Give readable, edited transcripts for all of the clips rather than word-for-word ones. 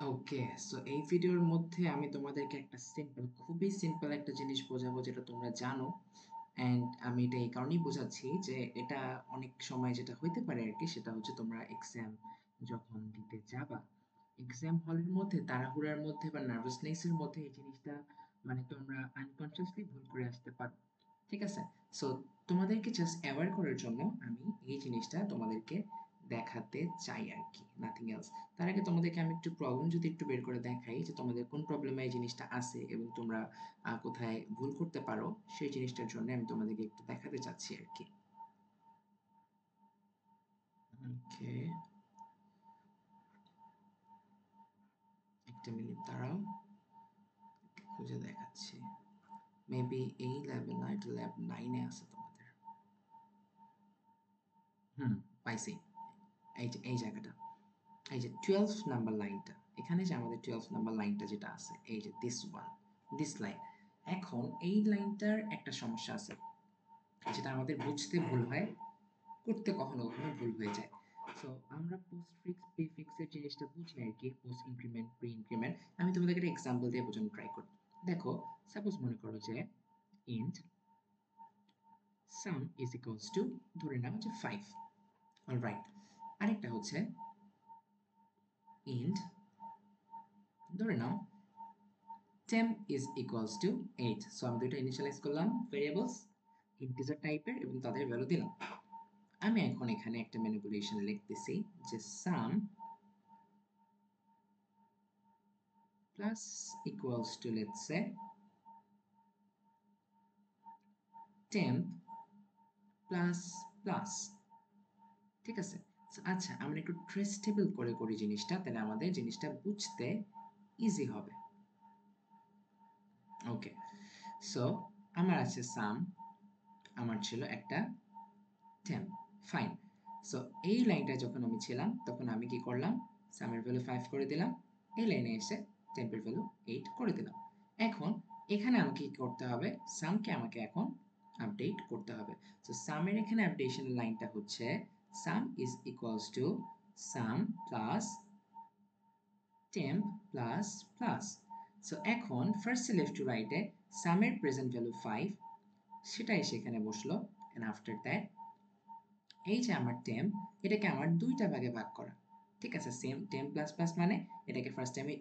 ওকে, so এই ভিডিওর মধ্যে আমি তোমাদেরকে একটা খুবই সিম্পল একটা জিনিস বোঝাবো যেটা তোমরা জানো। অ্যান্ড আমি এটা এই কারণেই বোঝাচ্ছি যে এটা অনেক সময় যেটা হইতে পারে আরকি সেটা হচ্ছে তোমরা এক্সাম যখন দিতে যাবা, এক্সাম হলের মধ্যে তাড়াহুড়ার মধ্যে বা নার্ভাসনেস এর মধ্যে এই জিনিসটা মানে তোমরা আনকনসিয়াসলি ভুল করে আসতে পারো। ঠিক আছে? সো তোমাদেরকে জাস্ট অ্যাওয়ার করার জন্য আমি এই জিনিসটা তোমাদেরকে দেখাতে চাই আরকি, নাথিং এলস। তার আগে তোমাদেরকে আমি একটু প্রবলেম যদি একটু বের করে দেখাই যে তোমাদের কোন প্রবলেমে এই জিনিসটা আছে এবং তোমরা কোথায় ভুল করতে পারো, সেই জিনিসটার জন্য আমি তোমাদেরকে একটু দেখাতে চাচ্ছি আরকি। ওকে, একটা মিনিট দাঁড়াও, খুঁজে দেখাচ্ছি। মেবি এই ল্যাবে না, এটা ল্যাব 9 এ আছে তোমাদের। হুম, পাইছি। এই যে এই জায়গাটা। এই যে 12 নাম্বার লাইনটা, এখানে যে আমাদের 12 নাম্বার লাইনটা যেটা আছে, এই যে দিস লাইন। এখন এই লাইনটার একটা সমস্যা আছে যেটা আমাদের বুঝতে ভুল হয়, করতে কখনো কখনো ভুল হয়ে যায়। সো আমরা পোস্ট ফিক্স প্রিফিক্সের জিনিসটা বুঝি আর কি, পোস্ট ইনক্রিমেন্ট প্রি ইনক্রিমেন্ট। আমি তোমাদেরকে একটা এক্সাম্পল দিয়ে বোঝানোর ট্রাই করি। দেখো, সাপোজ মনে করো যে int some is equals two, ধরে নাও যে 5। অলরাইট, আরেকটা হচ্ছে ইন্ট, ধরে নাও temp is equals to 8. So আমি দুটো ইনিশিয়ালাইজ করলাম ভেরিয়েবলস ইন্টিজার টাইপের এবং তাদের ভ্যালু দিলাম। আমি এখন এখানে একটা ম্যানিপুলেশন লিখতেছি যে sum plus equals to, let's say, temp plus plus। ঠিক আছে? আচ্ছা, আমরা একটু ট্রেস টেবল করে করি জিনিসটা, তাহলে আমাদের জিনিসটা বুঝতে ইজি হবে। ওকে, সো আমার আছে সাম, আমার ছিল একটা টেম্প, ফাইন। সো এই লাইনটা যখন আমি ছিলাম তখন আমি কি করলাম, সামের ভ্যালু 5 করে দিলাম, এই লাইনে এসে টেম্পের ভ্যালু 8 করে দিলাম। এখন এখানে আমাকে কি করতে হবে, সামকে আমাকে এখন আপডেট করতে হবে। সো সামের এখানে আপডেশনের লাইনটা হচ্ছে sum is equals to sum plus temp plus plus. So এখন ফার্স্টে লেফট টু রাইটে সামের প্রেজেন্ট ভ্যালু 5, সেটাই সেখানে বসলো। এন্ড আফটার দ্যাট এই যে আমার টেম্প, এটাকে আমার দুইটা ভাগে ভাগ করা। ঠিক আছে, সেম টেম্প প্লাস প্লাস মানে এটাকে ফার্স্টে আমি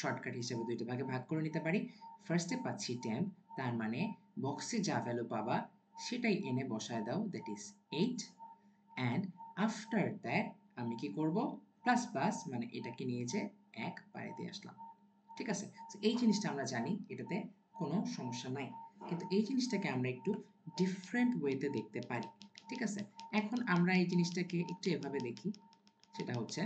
শর্টকাট হিসেবে দুইটা ভাগে ভাগ করে নিতে পারি। ফার্স্টে পাচ্ছি টেম্প, তার মানে বক্সে যা ভ্যালু পাবা সেটাই এনে বসায় দাও, that is 8। And after that আমি কি করব, প্লাস প্লাস মানে এটাকে নিয়ে যে এক বাইরে দিয়ে আসলাম। ঠিক আছে? তো এই জিনিসটা আমরা জানি, এটাতে কোনো সমস্যা নাই। কিন্তু এই জিনিসটাকে আমরা একটু ডিফারেন্ট ওয়েতে দেখতে পারি। ঠিক আছে? এখন আমরা এই জিনিসটাকে একটু এভাবে দেখি, সেটা হচ্ছে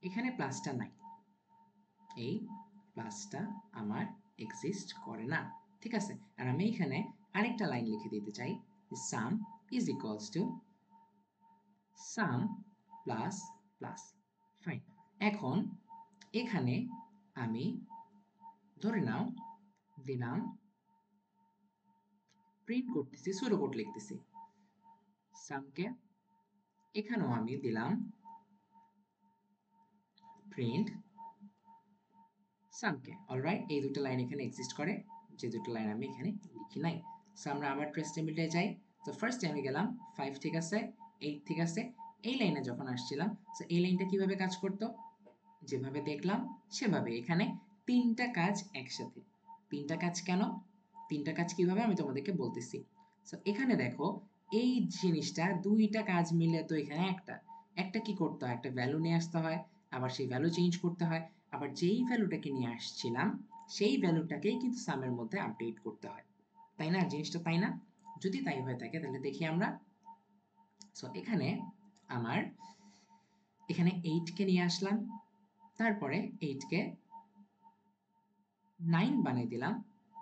এখানে প্লাসটা নাই, এই প্লাসটা আমার এক্সিস্ট করে না। ঠিক আছে? আর আমি এখানে আরেকটা লাইন লিখে দিতে চাই, সাম is equals to sum plus plus. Fine. এখন এখানে আমি ধরে নাও দিলাম, প্রিন্ট করতেছি, সুডো কোড লিখতেছি সামকে, এখানেও আমি দিলাম প্রিন্ট সামকে। অলরাইট, এই দুটো লাইন এখানে এক্সিস্ট করে, যে দুটো লাইন আমি এখানে লিখি নাই। সো আমরা আবার ট্রেস টেবিলটায় যাই। তো ফার্স্টে আমি গেলাম 5, ঠিক আছে, 8 ঠিক আছে। এই লাইনে যখন আসছিলাম, সো এই লাইনটা কিভাবে কাজ করতো, যেভাবে দেখলাম সেভাবে। এখানে তিনটা কাজ একসাথে। তিনটা কাজ কেন, তিনটা কাজ কিভাবে আমি তোমাদেরকে বলতেছি। সো এখানে দেখো, এই জিনিসটা দুইটা কাজ মিলে তো এখানে একটা, একটা কি করতে হয়, একটা ভ্যালু নিয়ে আসতে হয়, আবার সেই ভ্যালু চেঞ্জ করতে হয়, আবার যেই ভ্যালুটাকে নিয়ে আসছিলাম সেই ভ্যালুটাকেই কিন্তু সামের মধ্যে আপডেট করতে হয়। তাই না জিনিসটা, তাই না? যদি তাই হয়ে থাকে তাহলে দেখি আমরা। সো এখানে আমার এখানে 8 কে নিয়ে আসলাম, তারপরে 8 কে 9 বানিয়ে দিলাম।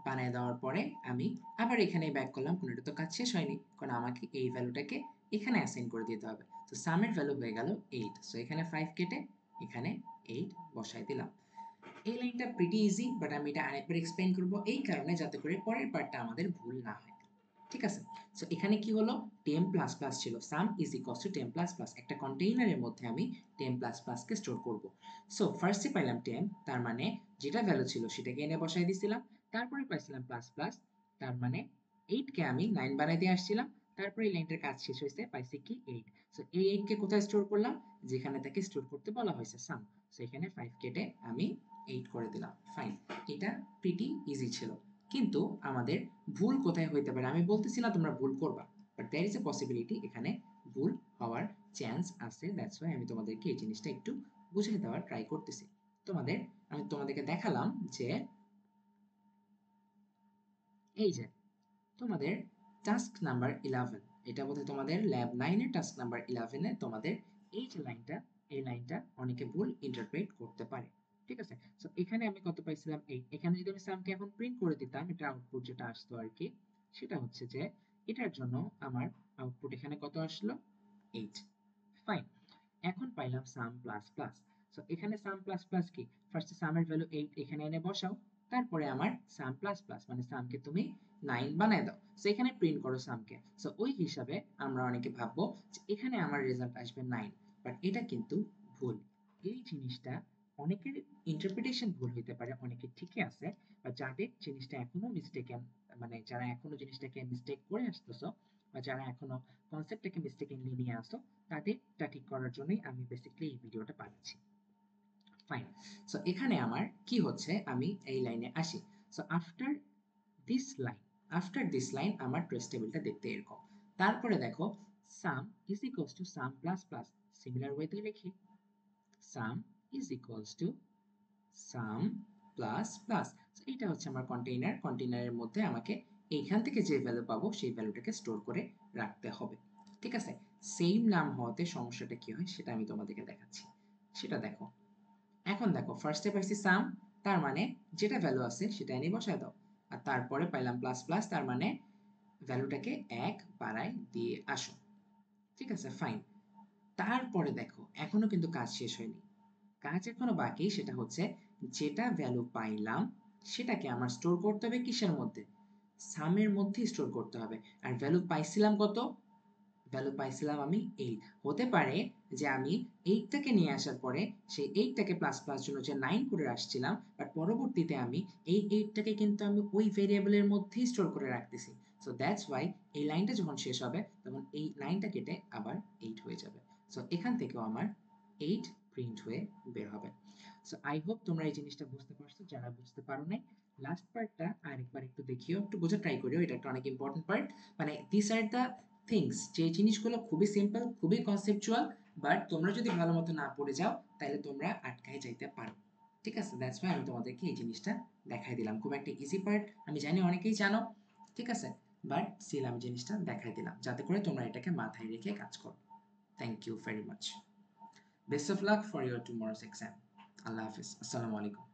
বানিয়ে দেওয়ার পরে আমি আবার এখানে ব্যাক করলাম, কোনোটা তো কাজ শেষ হয়নি, কারণ আমাকে এই ভ্যালুটাকে এখানে অ্যাসাইন করে দিতে হবে। তো সামের ভ্যালু হয়ে গেল 8। সো এখানে 5 কেটে এখানে 8 বসাই দিলাম। এই লাইনটা প্রিটি ইজি, বাট আমি এটা আরেকবার এক্সপ্লেইন করব এই কারণে যাতে করে পরের পার্টটা আমাদের ভুল না হয়। ঠিক আছে? সো এখানে কি হলো, টেম প্লাস প্লাস ছিল, সাম ইজ ইকুয়ালস টু টেম প্লাস প্লাস, একটা কন্টেইনারের মধ্যে আমি টেম প্লাস প্লাসকে স্টোর করব। সো ফার্স্টে পাইলাম টেম, তার মানে যেটা ভ্যালু ছিল সেটাকে এনে বসাই দিছিলাম, তারপরে পাইছিলাম প্লাস প্লাস, তার মানে 8 কে আমি 9 বানাই দিয়ে আসছিলাম, তারপরে এই লাইনটার কাজ শেষ হয়েছে, পাইছি কি 8। সো এই 8 কে কোথায় স্টোর করলাম, যেখানে তাকে স্টোর করতে বলা হয়েছে সাম। সো এখানে 5 কেটে আমি 8 করে দিলাম, ফাইন। এটা প্রিটি ইজি ছিল। কিন্তু আমাদের ভুল কোথায় হইতে পারে, আমি বলতেছি না তোমরা ভুল করবা, but there is a possibility এখানে ভুল হওয়ার চান্স আছে। দ্যাটস ওয়াই আমি তোমাদেরকে এই জিনিসটা একটু বুঝিয়ে দেওয়ার ট্রাই করতেছি। আমি তোমাদেরকে দেখালাম যে এই যে তোমাদের টাস্ক নাম্বার 11, এটা বোধহয় তোমাদের ল্যাব 9 এর টাস্ক নাম্বার 11 এ তোমাদের এই যে লাইনটা, এই লাইনটা অনেকে ভুল ইন্টারপ্রেট করতে পারে। ঠিক আছে? সো এখানে আমি কত পাইছিলাম 8, এখানে যদি আমি সামকে এখন প্রিন্ট করে দিতাম, এটা আউটপুট যেটা আসতো আর কি, সেটা হচ্ছে যে এটার জন্য আমার আউটপুট এখানে কত আসলো, 8। ফাইন। এখন পাইলাম সাম প্লাস প্লাস। সো এখানে সাম প্লাস প্লাস কি, ফার্স্টে সামের ভ্যালু 8 এখানে এনে বসাও, তারপরে আমার সাম প্লাস প্লাস মানে সামকে তুমি 9 বানায় দাও। সো এখানে প্রিন্ট করো সামকে। সো ওই হিসাবে আমরা অনেকে ভাববো যে এখানে আমার রেজাল্ট আসবে 9, বাট এটা কিন্তু ভুল। এই জিনিসটা অনেকের ইন্টারপ্রিটেশন ভুল হইতে পারে, অনেকে ঠিকই আছে, বা যাদের জিনিসটা এখনো মিস্টেকেন, মানে যারা এখনো জিনিসটাকে মিস্টেক করে আসতেছো, বা যারা এখনো কনসেপ্টটাকে মিস্টেকেনলি নিয়ে আসো, তাদেরটা ঠিক করার জন্যই আমি বেসিক্যালি এই ভিডিওটা বানাচ্ছি। ফাইন। সো এখানে আমার কি হচ্ছে, আমি এই লাইনে আসি। সো আফটার দিস লাইন আমার ট্রেস টেবিলটা দেখতে এরকম। তারপরে দেখো সাম is equals to sum plus plus, similar ওয়েতে লিখি সাম is equals to sum plus plus. এইটা হচ্ছে আমার কন্টেইনারের মধ্যে আমাকে এইখান থেকে যে ভ্যালু পাবো সেই ভ্যালুটাকে স্টোর করে রাখতে হবে। ঠিক আছে? সেম নাম হওয়াতে সমস্যাটা কি হয় সেটা আমি তোমাদেরকে দেখাচ্ছি। সেটা দেখো, এখন দেখো ফার্স্টে পাইছি সাম, তার মানে যেটা ভ্যালু আছে সেটা এনে বসায় দাও, আর তারপরে পাইলাম প্লাস প্লাস, তার মানে ভ্যালুটাকে 1 বাড়ায় দিয়ে আসো। ঠিক আছে, ফাইন। তারপরে দেখো এখনো কিন্তু কাজ শেষ হয়নি, কাজ এখনো বাকি, সেটা হচ্ছে যেটা ভ্যালু পাইলাম সেটাকে আমার স্টোর করতে হবে কিসের মধ্যে, সামের মধ্যে স্টোর করতে হবে। আর ভ্যালু পাইছিলাম কত, ভ্যালু পাইছিলাম আমি 8। হতে পারে যে আমি 8টাকে নিয়ে আসার পরে সেই 8টাকে প্লাস প্লাস জন্য যে 9 করে আসছিলাম, বাট পরবর্তীতে আমি এই 8টাকে কিন্তু আমি ওই ভেরিয়েবলের মধ্যেই স্টোর করে রাখতেছি। সো দ্যাটস ওয়াই এই লাইনটা যখন শেষ হবে তখন এই লাইনটা কেটে আবার 8 হয়ে যাবে। সো এখান থেকেও আমার 8 প্রিন্ট হয়ে বের হবে। সো আই হোপ তোমরা এই জিনিসটা বুঝতে পারছো, যারা বুঝতে পারো নাই লাস্ট পার্টটা আরেকবার একটু দেখিও, একটু বোঝার ট্রাই করিও, এটা একটা অনেক ইম্পর্টেন্ট পার্ট। মানে দিস আর দ্য থিংস, যে জিনিসগুলো খুবই সিম্পল, খুবই কনসেপচুয়াল, বাট তোমরা যদি ভালো মতো না পড়ে যাও তাহলে তোমরা আটকায় যাইতে পারো। ঠিক আছে? দ্যাটস ওয়াই আমি তোমাদেরকে এই জিনিসটা দেখাই দিলাম, খুব একটা ইজি পার্ট, আমি জানি অনেকেই জানো। ঠিক আছে, বাট স্টিল আমি জিনিসটা দেখাই দিলাম যাতে করে তোমরা এটাকে মাথায় রেখে কাজ করো। Thank you very much. Best of luck for your tomorrow's exam. আল্লাহ হাফিজ, আসসালামু আলাইকুম।